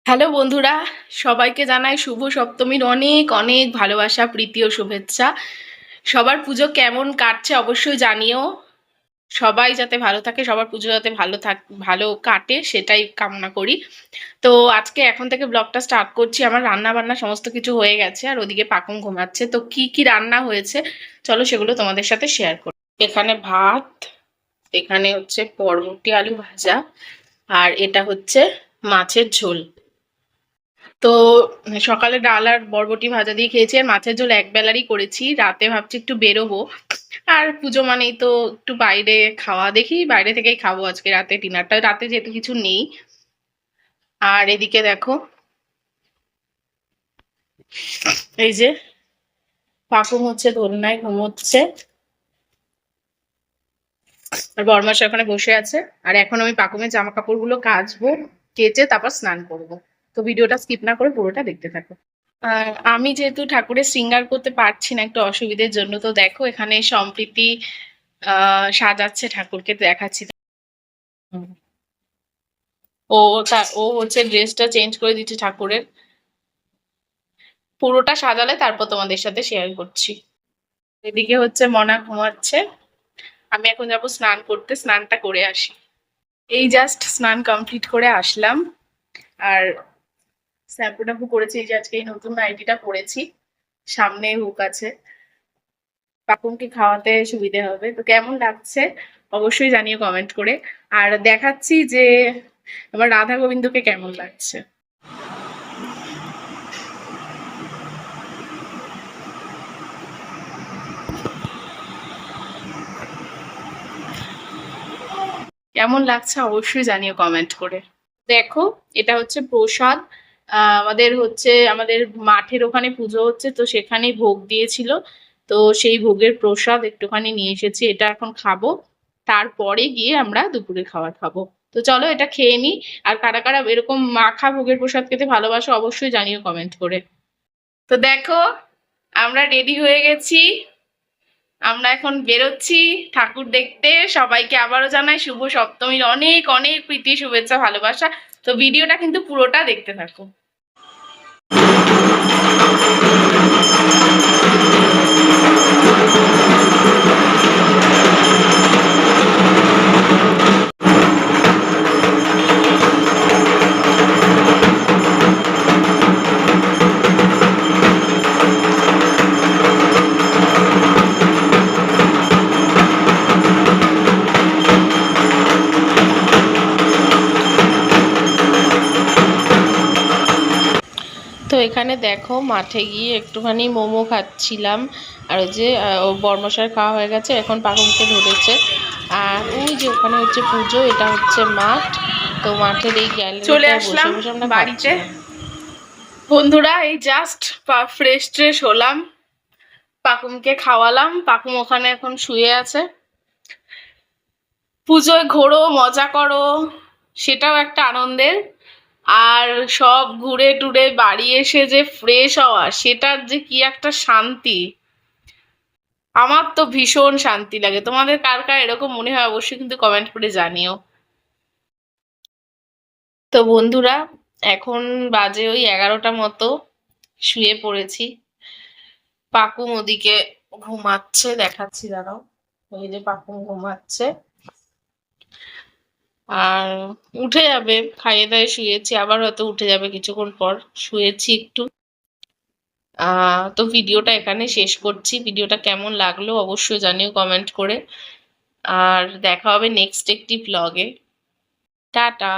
Hello বন্ধুরা, সবাইকে জানাই শুভ সপ্তমীর অনেক অনেক ভালোবাসা, প্রীতি ও শুভেচ্ছা। সবার পুজো কেমন কাটছে অবশ্যই জানিও। সবাই যাতে ভালো থাকে, সবার পুজো যাতে ভালো কাটে সেটাই কামনা করি। তো আজকে এখন থেকে ব্লগটা স্টার্ট করছি। আমার রান্না বান্না সমস্ত কিছু হয়ে গেছে, আর ওদিকে পাকুম ঘুমাচ্ছে। তো কি কি রান্না হয়েছে চলো সেগুলো তোমাদের সাথে শেয়ার করি। এখানে ভাত, এখানে হচ্ছে বরবটি আলু ভাজা, আর এটা হচ্ছে মাছের ঝোল। তো সকালে ডাল আর বরবটি ভাজা দিয়ে খেয়েছি, আর মাছের ঝোল একবেলারই করেছি। রাতে ভাবছি একটু বেরোবো, আর পুজো মানেই তো একটু বাইরে খাওয়া, দেখি বাইরে থেকেই খাবো আজকে রাতে ডিনারটা, রাতে যেহেতু কিছু নেই। আর এদিকে দেখো, এই যে পাকুম হচ্ছে দোলনায় ঘুমোচ্ছে, আর বরমাস ওখানে বসে আছে। আর এখন আমি পাকুমের জামা কাপড়গুলো কাচবো, কেচে তারপর স্নান করব। তো ভিডিওটা স্কিপ না করে পুরোটা দেখতে থাকো। আর আমি যেহেতু ঠাকুরের শৃঙ্গার করতে পারছি না একটু অসুবিধের জন্য, তো দেখো এখানে সম্প্রীতি সাজাচ্ছে ঠাকুরকে, দেখাচ্ছি। হুম। ও হচ্ছে ড্রেসটা চেঞ্জ করে দিচ্ছে ঠাকুরের, পুরোটা সাজালে তারপর তোমাদের সাথে শেয়ার করছি। এদিকে হচ্ছে মনা ঘুমাচ্ছে, আমি এখন যাবো স্নান করতে, স্নানটা করে আসি। এই জাস্ট স্নান কমপ্লিট করে আসলাম, আর শ্যাম্পু ট্যাম্পু করেছি। এই যে আজকে এই নতুন নাইটিটা পরেছি, সামনে হুক আছে, পাকুমকে খাওয়াতে সুবিধে হবে। তো কেমন লাগছে অবশ্যই জানিও কমেন্ট করে। আর দেখাচ্ছি যে আমার রাধা গোবিন্দকে কেমন লাগছে। কেমন লাগছে অবশ্যই জানিও কমেন্ট করে। দেখো, এটা হচ্ছে প্রসাদ। আমাদের মাঠের ওখানে পুজো হচ্ছে, তো সেখানেই ভোগ দিয়েছিল। তো সেই ভোগের প্রসাদ একটুখানি নিয়ে এসেছি, এটা এখন খাবো। তারপরে গিয়ে আমরা দুপুরে খাবার খাবো। তো চলো এটা খেয়ে নিই। আর কারা কারা এরকম মাখা ভোগের প্রসাদ খেতে ভালোবাসো অবশ্যই জানিও কমেন্ট করে। তো দেখো, আমরা রেডি হয়ে গেছি, আমরা এখন বেরোচ্ছি ঠাকুর দেখতে। সবাইকে আবারও জানাই শুভ সপ্তমীর অনেক অনেক প্রীতি শুভেচ্ছা ভালোবাসা। তো ভিডিওটা কিন্তু পুরোটা দেখতে থাকো। তো এখানে দেখো মাঠে গিয়ে একটুখানি মোমো খাচ্ছিলাম, আর ওই যে ও বর্মশার খাওয়া হয়ে গেছে, এখন পাকুমকে ধরেছে। আর ওই যে ওখানে হচ্ছে পুজো, এটা হচ্ছে মাঠ। তো মাঠের এই চলে গ্যালারিটায় বসে আসলাম বসে আমরা বাড়িতে। খাচ্ছিলাম। বন্ধুরা এই জাস্ট ফ্রেশ ট্রেশ হলাম, পাকুমকে খাওয়ালাম, পাকুম ওখানে এখন শুয়ে আছে। পুজোয় ঘোরো, মজা করো, সেটাও একটা আনন্দের। আর সব ঘুরে টুরে বাড়ি এসে যে ফ্রেশ হওয়া, সেটার যে কি একটা শান্তি। আমার তো ভীষণ শান্তি লাগে। তোমাদের কার কার এরকম মনে হয় অবশ্যই কিন্তু কমেন্ট করে জানিও। তো বন্ধুরা, এখন বাজে ওই 11টা মতো, শুয়ে পড়েছি। পাকুম ওদিকে ঘুমাচ্ছে, দেখাচ্ছি দাঁড়াও। ওই যে পাকুম ঘুমাচ্ছে, আর উঠে যাবে। খাইয়ে দাইয়ে শুয়েছি, আবার হয়তো উঠে যাবে কিছুক্ষণ পর। শুয়েছি একটু। তো ভিডিওটা এখানে শেষ করছি। ভিডিওটা কেমন লাগলো অবশ্যই জানিও কমেন্ট করে। আর দেখা হবে নেক্সট একটি ব্লগে। টাটা।